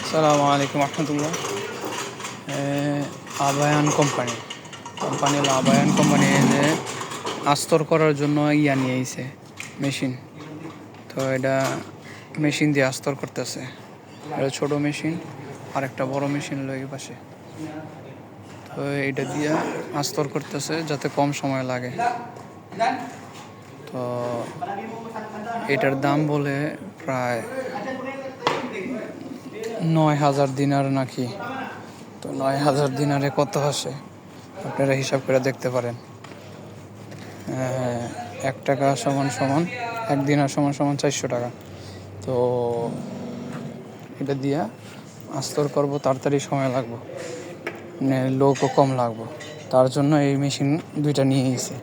আসসালামু আলাইকুম রহমতুল্লাহ। আবায়ান কোম্পানি হলো আবায়ান কোম্পানি যে আস্তর করার জন্য নিয়ে আইছে মেশিন। তো এটা মেশিন দিয়ে আস্তর করতেছে। এটা ছোটো মেশিন আর একটা বড় মেশিন হলো এই পাশে। তো এটা দিয়ে আস্তর করতেছে যাতে কম সময় লাগে। তো এটার দাম বলে প্রায় 9,000 দিনার নাকি। তো 9,000 দিনারে কত আসে আপনারা হিসাব করে দেখতে পারেন। 1 টাকা সমান সমান 1 দিনার সমান সমান 400 টাকা। তো এটা দিয়া আস্তর করব, তাড়াতাড়ি সময় লাগবে, মানে লোকও কম লাগবে। তার জন্য এই মেশিন দুইটা নিয়ে এসেছে।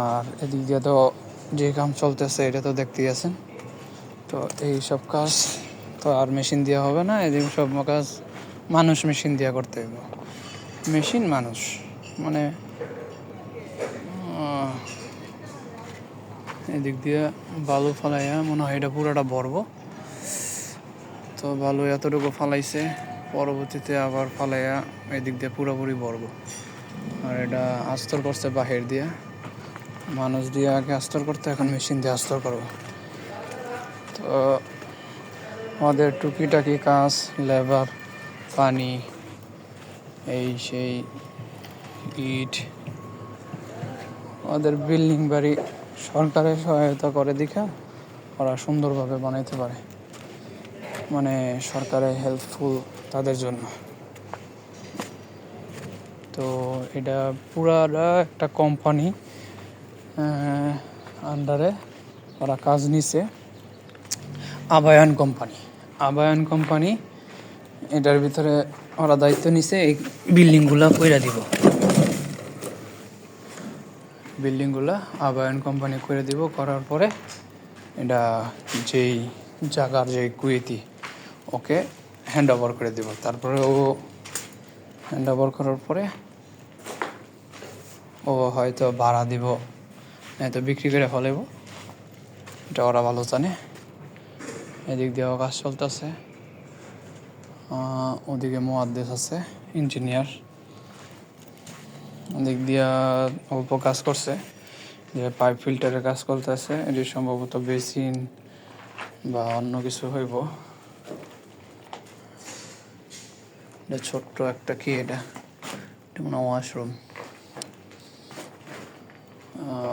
আর এদিক দিয়ে তো যে কাম চলতেছে এটা তো দেখতেই আছেন। তো এই সব কাজ তো আর মেশিন দিয়ে হবে না, এদিক সব কাজ মানুষ মেশিন দিয়ে করতে হবে। মেশিন মানুষ মানে এদিক দিয়ে বালু ফালাইয়া মনে হয় এটা পুরোটা বর্ব। তো বালু এতটুকু ফালাইছে, পরবর্তীতে আবার ফালাইয়া এদিক দিয়ে পুরোপুরি বর্ব। আর এটা আস্তর করছে বাহির দিয়ে, মানুষ দিয়ে আগে আস্তর করতে, এখন মেশিন দিয়ে আস্তর করবো। তো আমাদের টুকিটাকি কাজ, লেবার, পানি, এই সেই ইট, আমাদের বিল্ডিং বাড়ি সরকারের সহায়তা করে দেখা ওরা সুন্দরভাবে বানাইতে পারে, মানে সরকারের হেল্পফুল তাদের জন্য। তো এটা পুরাটা একটা কোম্পানি আন্ডারে ওরা কাজ নিছে। আবায়ান কোম্পানি এটার ভিতরে ওরা দায়িত্ব নিছে এই বিল্ডিংগুলা কইরা দিব। আবায়ান কোম্পানি করে দিব। করার পরে এটা যেই জায়গার যে কুয়েতি ওকে হ্যান্ড ওভার করে দিব। তারপরে ও হ্যান্ড ওভার করার পরে ও হয়তো ভাড়া দিব, নয়তো বিক্রি করে ফেলেব, এটা ওরা ভালো জানে। এদিক দিয়েও কাজ চলতেছে, ওদিকে মুহাদ্দিস আছে ইঞ্জিনিয়ার, ওদিক দিয়া অল্প কাজ করছে, যে পাইপ ফিল্টারের কাজ করতেছে। এটি সম্ভবত বেসিন বা অন্য কিছু হইব। এটা ছোট্ট একটা কি, এটা মনে ওয়াশরুম।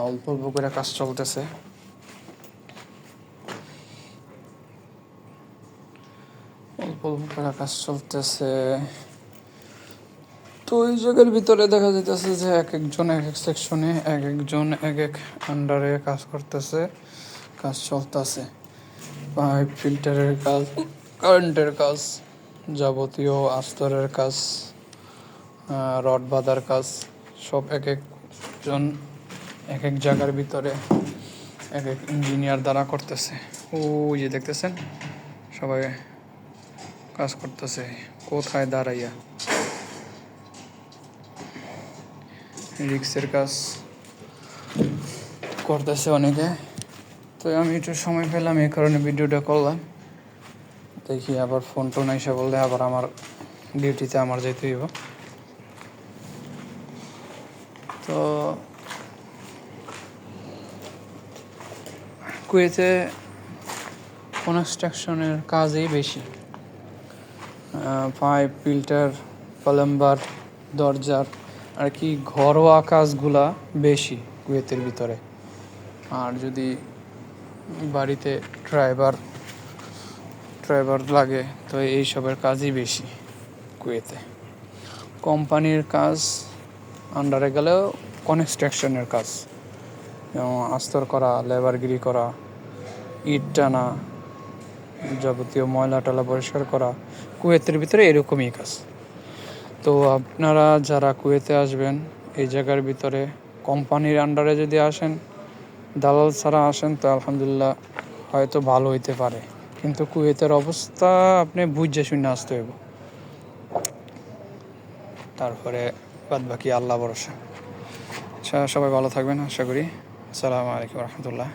অল্প অল্প করে কাজ চলতেছে। তো এই জায়গার ভিতরে দেখা যাইতেছে যে এক একজন এক এক সেকশনে, এক একজন এক এক আন্ডারে কাজ করতেছে, কাজ চলতেছে। পাইপ ফিল্টারের কাজ, কারেন্টের কাজ, যাবতীয় আস্তরের কাজ, রড বাঁধার কাজ, সব এক একজন এক এক জায়গার ভিতরে এক এক ইঞ্জিনিয়ার দ্বারা করতেছে। ওই যে দেখতেছেন সবাই কাজ করতেছে কোথায় দাঁড়াইয়া। রিক্সের কাজ করতেছে অনেকে। তো আমি একটু সময় পেলাম, এই কারণে ভিডিওটা করলাম। দেখি আবার ফোন টোন এসে বললে আবার আমার ডিউটিতে আমার যেতে হইব। তো কুয়েতে কনস্ট্রাকশনের কাজই বেশি, পাইপ ফিল্টার, প্লাম্বার, দরজার আর কি ঘরোয়া কাজগুলা বেশি কুয়েতের ভিতরে। আর যদি বাড়িতে ড্রাইভার লাগে তো এইসবের কাজই বেশি কুয়েতে। কোম্পানির কাজ আন্ডারে গেলেও কনস্ট্রাকশনের কাজ, যেমন আস্তর করা, লেবারগিরি করা, ইট টানা, যাবতীয় ময়লা টলা পরিষ্কার করা, কুয়েতের ভিতরে এরকমই কাজ। তো আপনারা যারা কুয়েতে আসবেন, এই জায়গার ভিতরে কোম্পানির আন্ডারে যদি আসেন, দালাল ছাড়া আসেন, তো আলহামদুলিল্লাহ হয়তো ভালো হইতে পারে। কিন্তু কুয়েতের অবস্থা আপনি বুঝে শুনে আসতে হইব, তারপরে বাদ বাকি আল্লাহ ভরসা। আচ্ছা, সবাই ভালো থাকবেন আশা করি। আসসালামু আলাইকুম রহমতুল্লাহ।